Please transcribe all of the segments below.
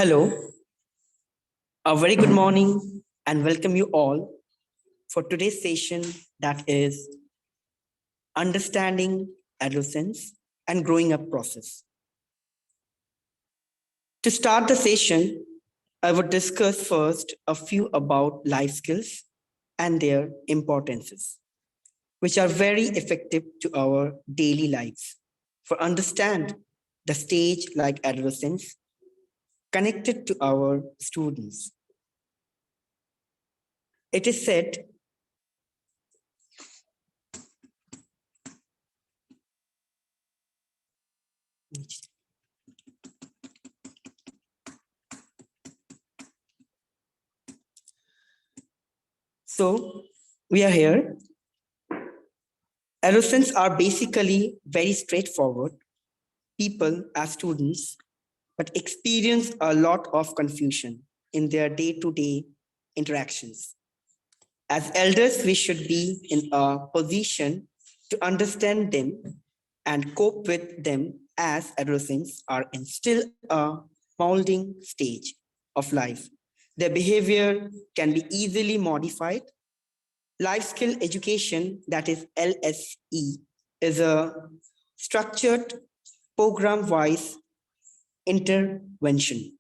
Hello, a very good morning, and welcome you all for today's session that is Understanding Adolescence and Growing Up Process. To start the session, I would discuss first a few about life skills and their importances, which are very effective to our daily lives. For understand the stage like adolescence connected to our students. It is said so we are here. Adolescents are basically very straightforward people as students, but experience a lot of confusion in their day-to-day interactions. As elders, we should be in a position to understand them and cope with them as adolescents are in still a molding stage of life. Their behavior can be easily modified. Life skill education, that is LSE, is a structured program wise intervention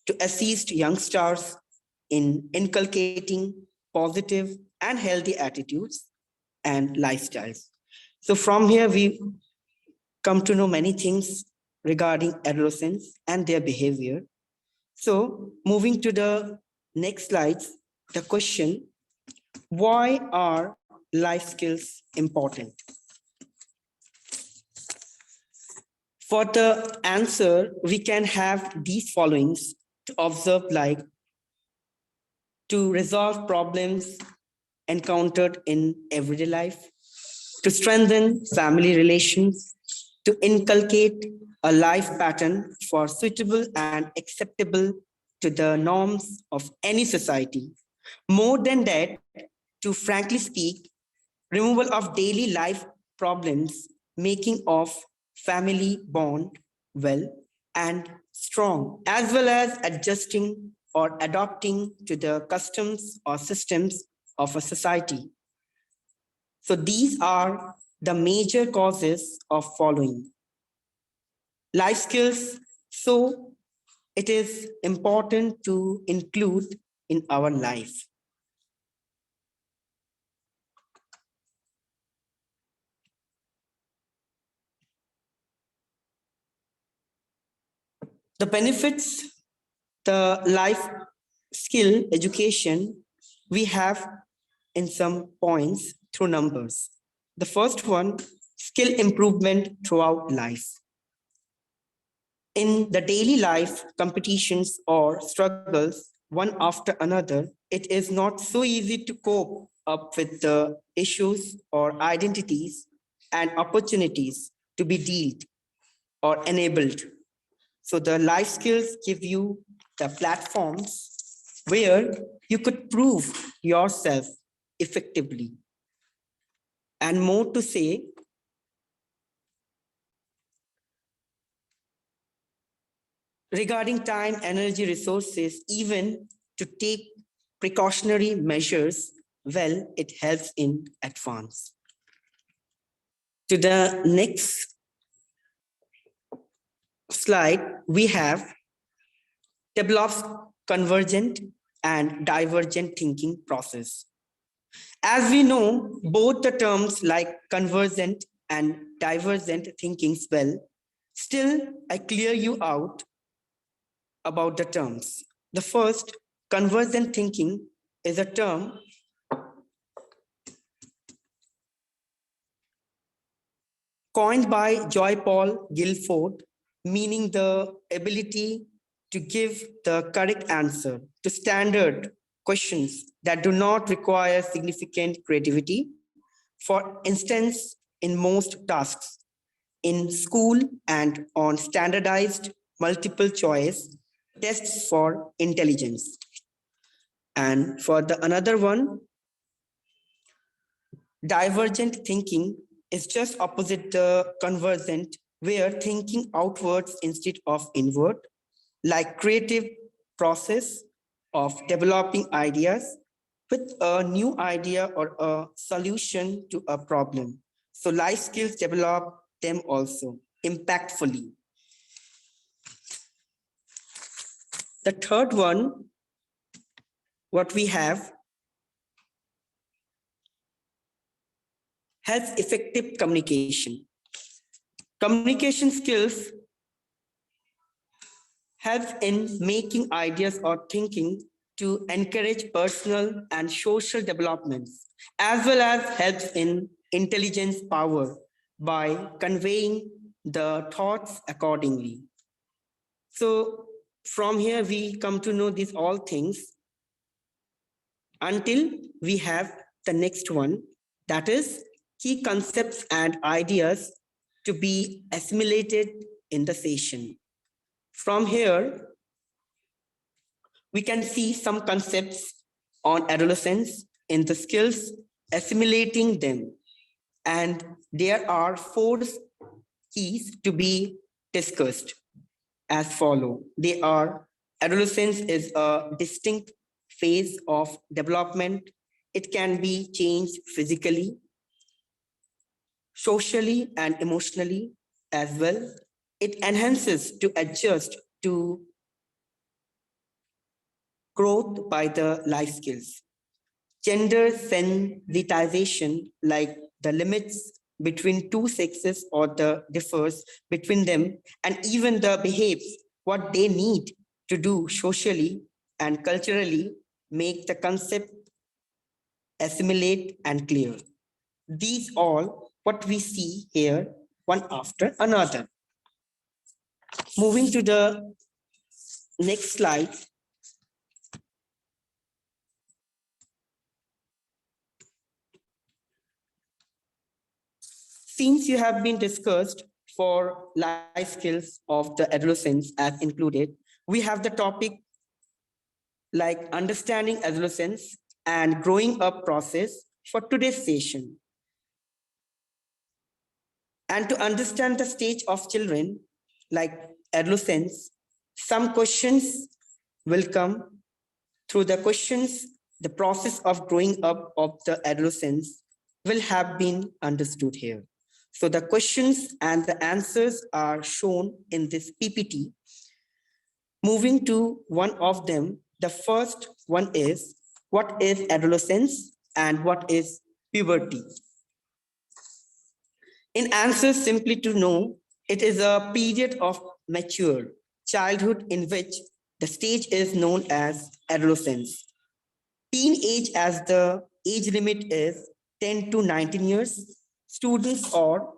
to assist youngsters in inculcating positive and healthy attitudes and lifestyles. So, from here, we come to know many things regarding adolescents and their behavior. So, moving to the next slides, the question, why are life skills important? For the answer, we can have these followings to observe, like to resolve problems encountered in everyday life, to strengthen family relations, to inculcate a life pattern for suitable and acceptable to the norms of any society. More than that, to frankly speak, removal of daily life problems, making of family bond well and strong, as well as adjusting or adopting to the customs or systems of a society. So these are the major causes of following life skills. So it is important to include in our life. The benefits, the life skill education we have in some points through numbers. The first one, skill improvement throughout life. In the daily life competitions or struggles, one after another, it is not so easy to cope up with the issues or identities and opportunities to be dealt or enabled. So the life skills give you the platforms where you could prove yourself effectively. And more to say, regarding time, energy, resources, even to take precautionary measures, well, it helps in advance. To the next slide, we have develops convergent and divergent thinking process. As we know, both the terms like convergent and divergent thinking well, still I clear you out about the terms. The first, convergent thinking, is a term coined by Joy Paul Guilford, meaning the ability to give the correct answer to standard questions that do not require significant creativity. For instance, in most tasks in school and on standardized multiple choice tests for intelligence. And for the another one, divergent thinking is just opposite the convergent, where thinking outwards instead of inward, like creative process of developing ideas with a new idea or a solution to a problem. So life skills develop them also impactfully. The third one, what we have, has effective communication. Communication skills helps in making ideas or thinking to encourage personal and social developments, as well as helps in intelligence power by conveying the thoughts accordingly. So from here, we come to know these all things until we have the next one, that is key concepts and ideas to be assimilated in the session. From here, we can see some concepts on adolescence in the skills, assimilating them. And there are four keys to be discussed as follow. They are: adolescence is a distinct phase of development. It can be changed physically, socially, and emotionally as well. It enhances to adjust to growth by the life skills. Gender sensitization, like the limits between two sexes or the differs between them, and even the behaves what they need to do socially and culturally, make the concept assimilate and clear. These all what we see here one after another. Moving to the next slide. Since you have been discussed for life skills of the adolescents as included, we have the topic like understanding adolescence and growing up process for today's session. And to understand the stage of children like adolescence, some questions will come. Through the questions, the process of growing up of the adolescents will have been understood here. So the questions and the answers are shown in this PPT. Moving to one of them, the first one is, what is adolescence and what is puberty? In answer, simply to know, it is a period of mature childhood in which the stage is known as adolescence. Teenage as the age limit is 10 to 19 years. Students or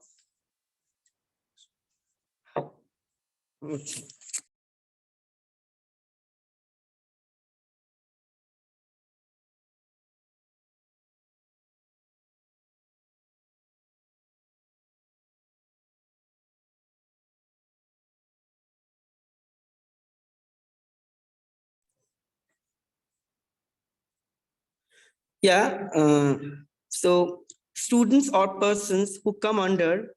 yeah, so students or persons who come under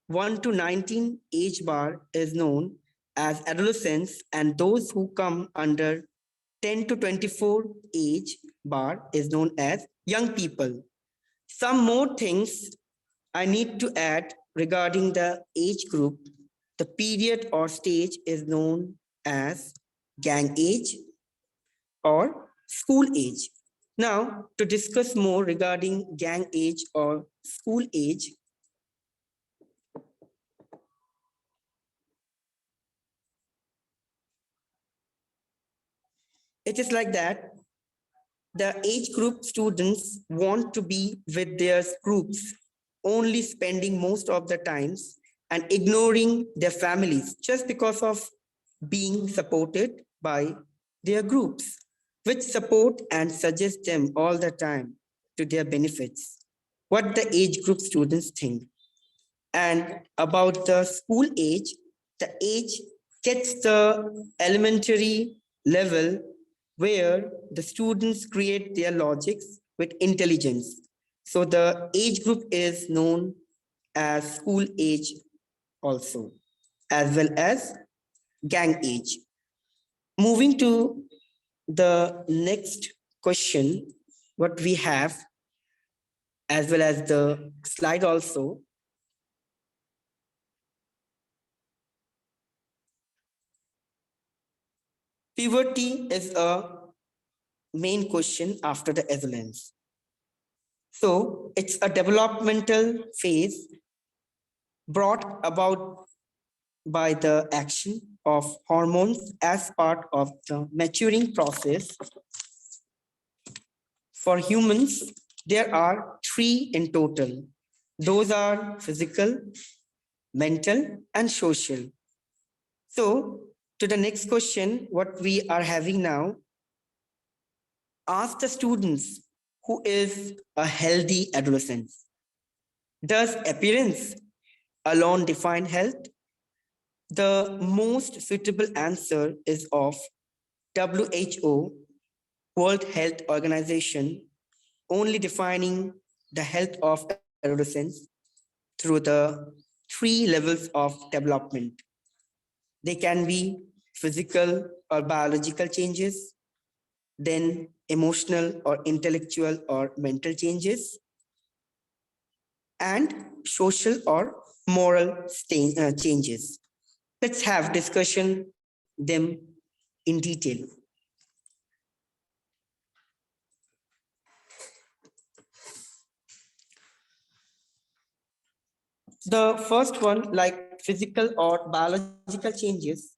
1 to 19 age bar is known as adolescents, and those who come under 10 to 24 age bar is known as young people. Some more things I need to add regarding the age group. The period or stage is known as gang age or school age. Now, to discuss more regarding gang age or school age, it is like that the age group students want to be with their groups, only spending most of the times and ignoring their families just because of being supported by their groups, which support and suggest them all the time to their benefits. What the age group students think. And about the school age, the age gets the elementary level where the students create their logics with intelligence. So the age group is known as school age also, as well as gang age. Moving to the next question, what we have, as well as the slide also. Puberty is a main question after the adolescence. So it's a developmental phase brought about by the action of hormones as part of the maturing process. For humans, there are three in total. Those are physical, mental, and social. So, to the next question, what we are having now, ask the students who is a healthy adolescent. Does appearance alone define health? The most suitable answer is of WHO, World Health Organization, only defining the health of adolescents through the three levels of development. They can be physical or biological changes, then emotional or intellectual or mental changes, and social or moral changes. Let's have discussion them in detail. The first one, like physical or biological changes,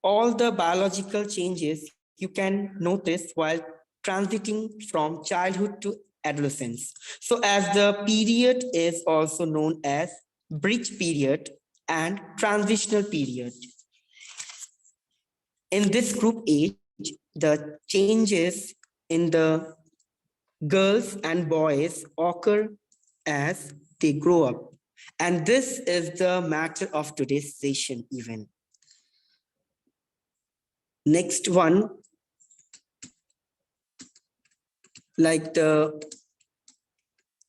all the biological changes you can notice while transiting from childhood to adolescence. So, as the period is also known as bridge period and transitional period. In this group age, the changes in the girls and boys occur as they grow up. And this is the matter of today's session even. Next one, like the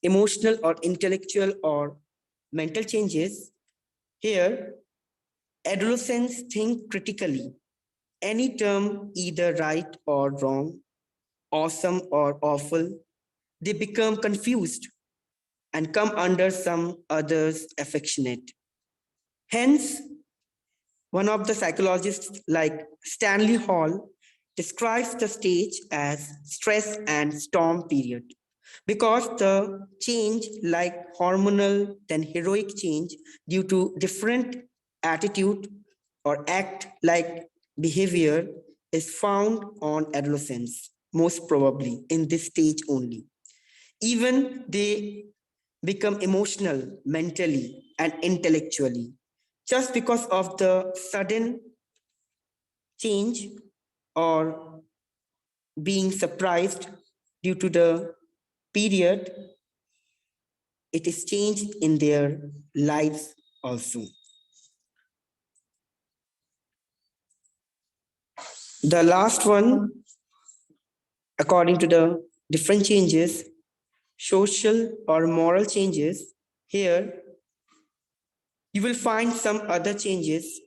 emotional or intellectual or mental changes. Here, adolescents think critically. Any term, either right or wrong, awesome or awful, they become confused and come under some others affectionate. Hence, one of the psychologists like Stanley Hall describes the stage as stress and storm period because the change like hormonal then heroic change due to different attitude or act like behavior is found on adolescents most probably in this stage only. Even they become emotional mentally and intellectually just because of the sudden change or being surprised due to the period, it is changed in their lives also. The last one, according to the different changes, social or moral changes, here you will find some other changes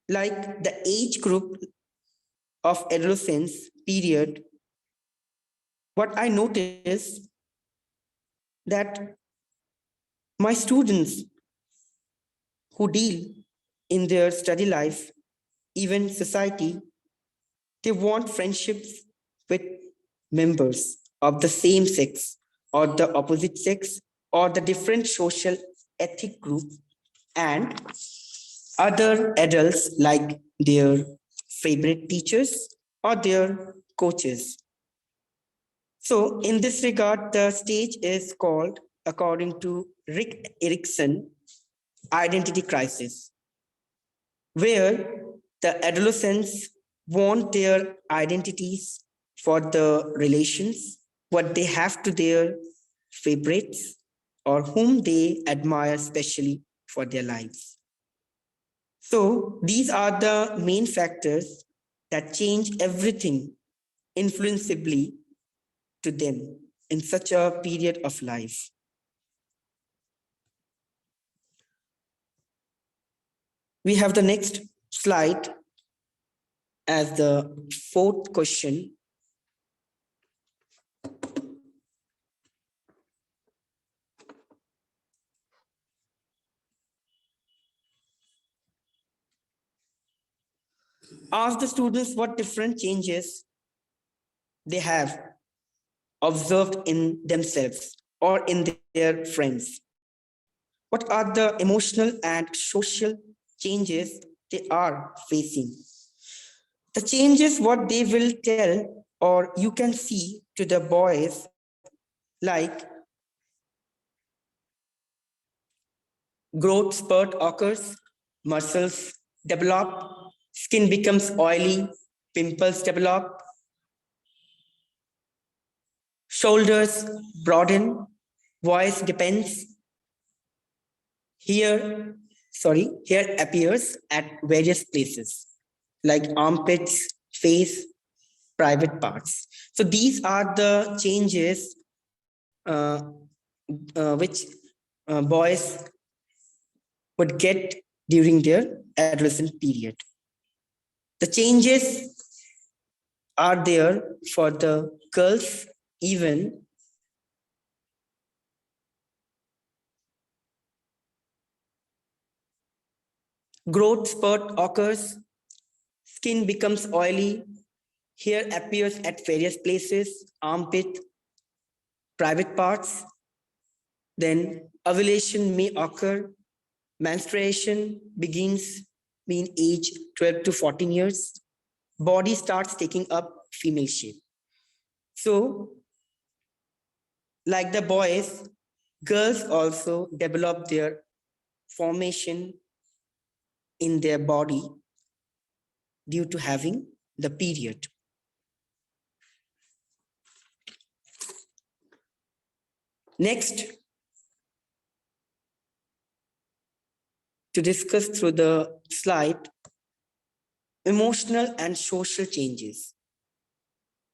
like the age group of adolescence period. What I notice that my students who deal in their study life, even society, they want friendships with members of the same sex or the opposite sex or the different social ethnic group and other adults like their favorite teachers or their coaches. So, in this regard, the stage is called, according to Rick Erickson, identity crisis, where the adolescents want their identities for the relations, what they have to their favorites, or whom they admire specially for their lives. So, these are the main factors that change everything influensively to them in such a period of life. We have the next slide, as the fourth question. Ask the students what different changes they have observed in themselves or in their friends. What are the emotional and social changes they are facing? The changes what they will tell or you can see to the boys like growth spurt occurs, muscles develop, skin becomes oily, pimples develop, shoulders broaden, voice depends, here, here appears at various places like armpits, face, private parts. So these are the changes which boys would get during their adolescent period. The changes are there for the girls even. Growth spurt occurs, skin becomes oily, hair appears at various places, armpit, private parts. Then ovulation may occur, menstruation begins between age 12 to 14 years, body starts taking up female shape. So, like the boys, girls also develop their formation in their body due to having the period. Next, to discuss through the slide, emotional and social changes.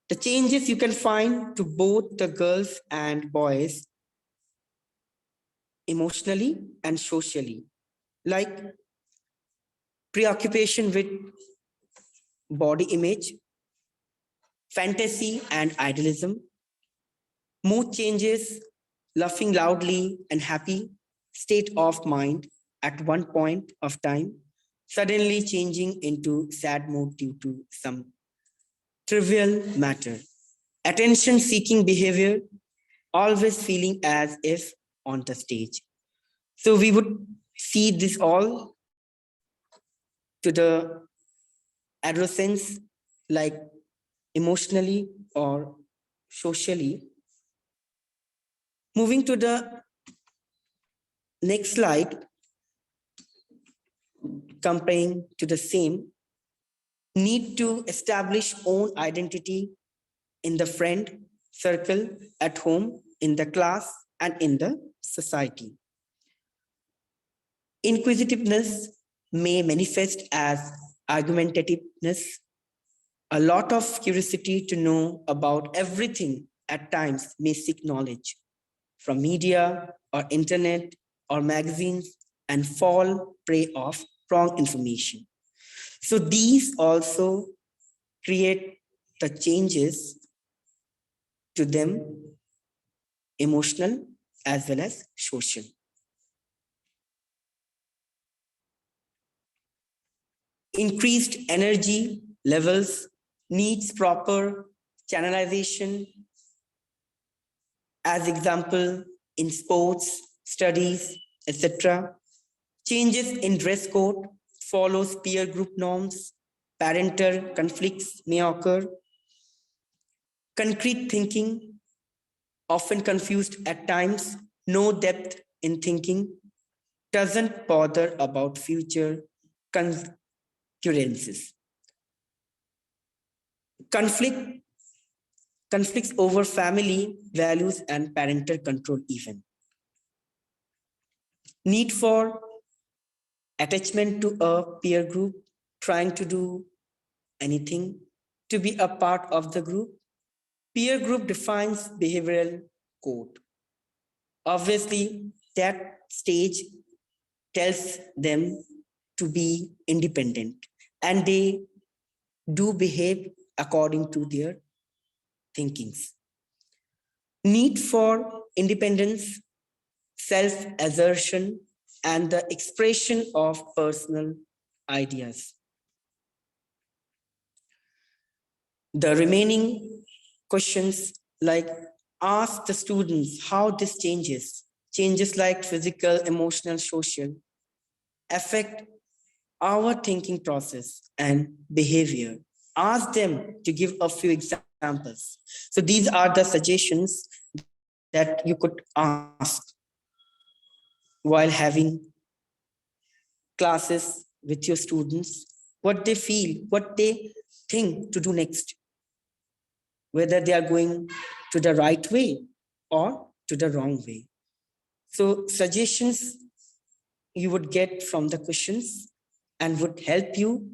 The changes you can find to both the girls and boys emotionally and socially, like preoccupation with body image, fantasy and idealism, mood changes, laughing loudly and happy, state of mind at one point of time, suddenly changing into sad mood due to some trivial matter, attention seeking behavior, always feeling as if on the stage. So we would see this all to the adolescence, like emotionally or socially. Moving to the next slide, comparing to the same, need to establish own identity in the friend circle, at home, in the class, and in the society. Inquisitiveness may manifest as argumentativeness, a lot of curiosity to know about everything at times may seek knowledge from media or internet or magazines and fall prey of wrong information. So these also create the changes to them, emotional as well as social. Increased energy levels needs proper channelization, as example in sports, studies, etc. Changes in dress code follows peer group norms, parental conflicts may occur, concrete thinking, often confused at times, no depth in thinking, doesn't bother about future concurrences. Conflict conflicts over family values and parental control even. Need for attachment to a peer group, trying to do anything to be a part of the group. Peer group defines behavioral code. Obviously, that stage tells them to be independent and they do behave according to their thinkings. Need for independence, self-assertion, and the expression of personal ideas. The remaining questions like ask the students how this changes like physical, emotional, social, affect our thinking process and behavior. Ask them to give a few examples. So these are the suggestions that you could ask while having classes with your students, what they feel, what they think to do next, whether they are going to the right way or to the wrong way. So suggestions you would get from the questions and would help you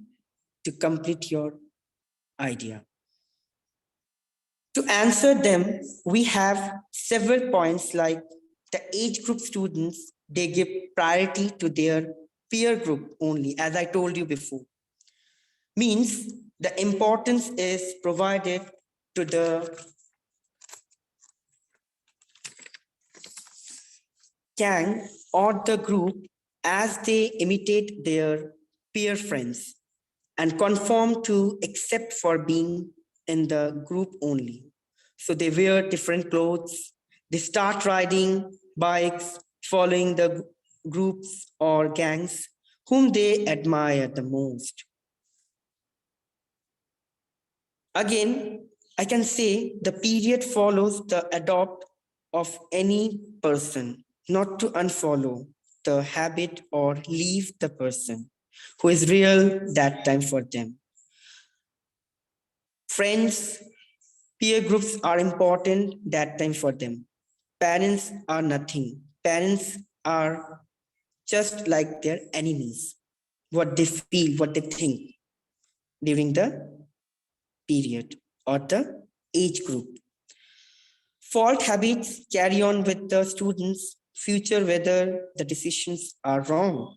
to complete your idea. To answer them, we have several points like the age group students, they give priority to their peer group only, as I told you before. Means the importance is provided to the gang or the group as they imitate their peer friends and conform to accept for being in the group only. So they wear different clothes, they start riding bikes, following the groups or gangs whom they admire the most. Again, I can say the period follows the adopt of any person, not to unfollow the habit or leave the person who is real that time for them. Friends, peer groups are important that time for them. Parents are nothing. Parents are just like their enemies. What they feel, what they think during the period or the age group. Fault habits carry on with the students' future whether the decisions are wrong.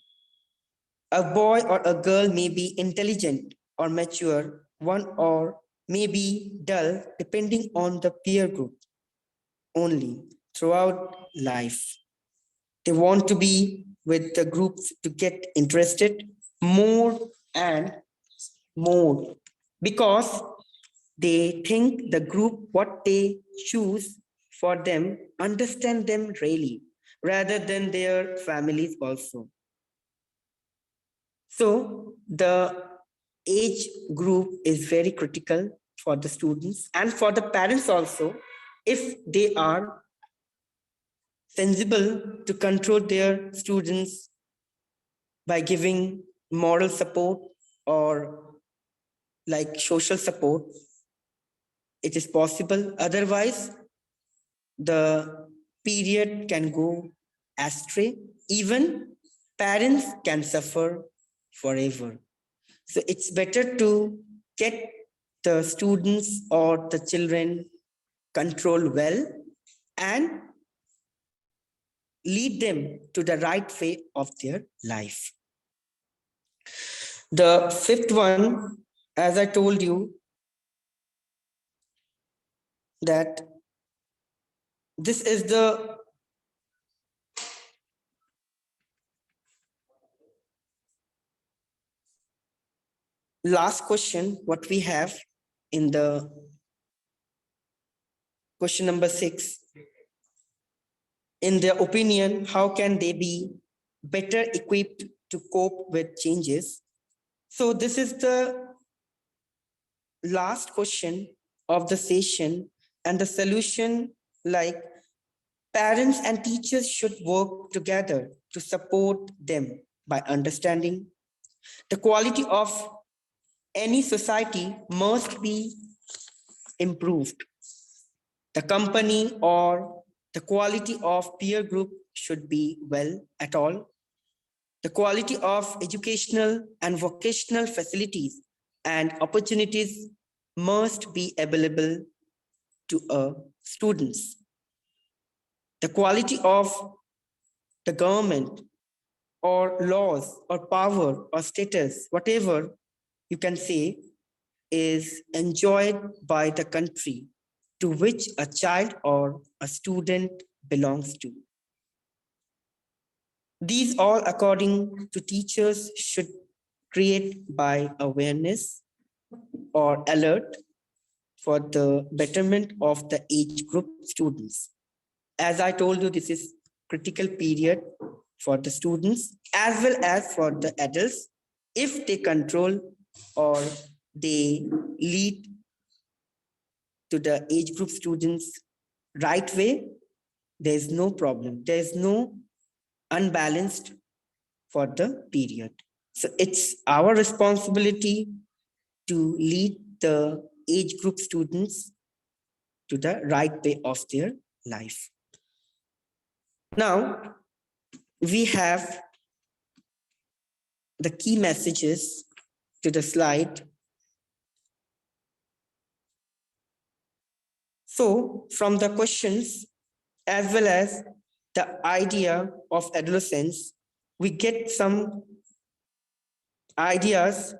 A boy or a girl may be intelligent or mature, one or may be dull depending on the peer group only throughout life. They want to be with the groups to get interested more and more because they think the group what they choose for them understand them really rather than their families also. So the age group is very critical for the students and for the parents also if they are sensible to control their students by giving moral support or like social support, it is possible. Otherwise, the period can go astray. Even parents can suffer forever. So it's better to get the students or the children control well and lead them to the right way of their life. The fifth one, as I told you, that this is the last question what we have in the question number 6. In their opinion, how can they be better equipped to cope with changes? So this is the last question of the session and the solution like parents and teachers should work together to support them by understanding the quality of any society must be improved. The company or the quality of peer group should be well at all. The quality of educational and vocational facilities and opportunities must be available to students. The quality of the government or laws or power or status, whatever you can say, is enjoyed by the country to which a child or a student belongs to. These all, according to teachers, should create by awareness or alert for the betterment of the age group students. As I told you, this is critical period for the students as well as for the adults. If they control or they lead to the age group students right way, there is no problem. There is no unbalanced for the period. So it's our responsibility to lead the age group students to the right way of their life. Now, we have the key messages to the slide. So, from the questions as well as the idea of adolescence, we get some ideas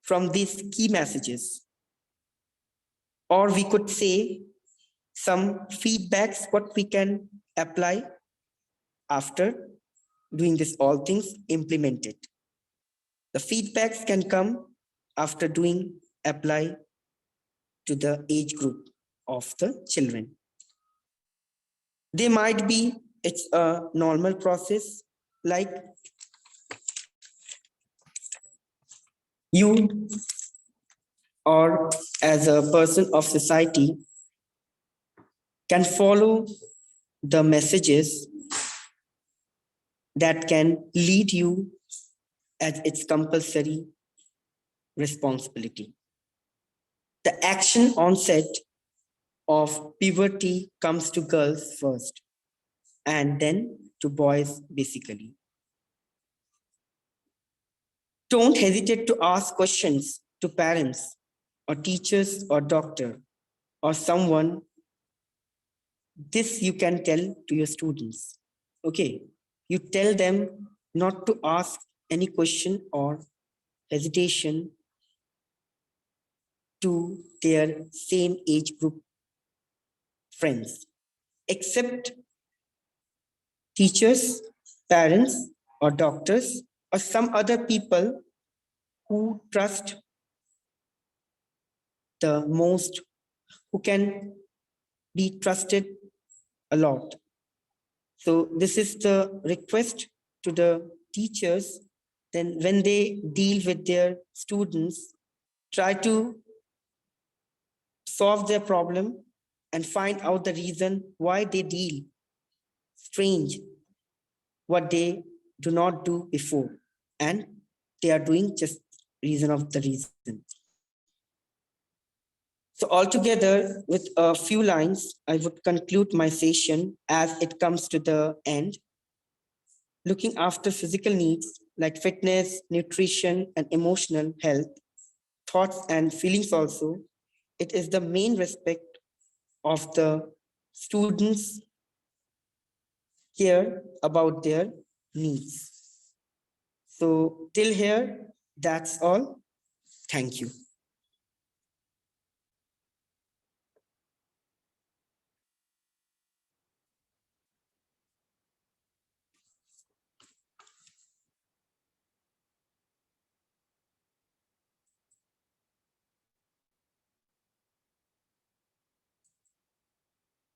from these key messages, or we could say some feedbacks what we can apply after doing this all things implemented. The feedbacks can come after doing apply to the age group of the children. They might be, it's a normal process, like you or as a person of society can follow the messages that can lead you as its compulsory responsibility. The action onset of puberty comes to girls first and then to boys basically. Don't hesitate to ask questions to parents or teachers or doctor or someone. This you can tell to your students. Okay, you tell them not to ask any question or hesitation to their same age group friends, except teachers, parents, or doctors, or some other people who trust the most, who can be trusted a lot. So this is the request to the teachers. Then when they deal with their students, try to solve their problem and find out the reason why they deal strange what they do not do before, and they are doing just reason of the reason. So altogether, with a few lines, I would conclude my session as it comes to the end. Looking after physical needs like fitness, nutrition, and emotional health, thoughts and feelings also, it is the main respect of the students care about their needs. So till here, that's all. Thank you.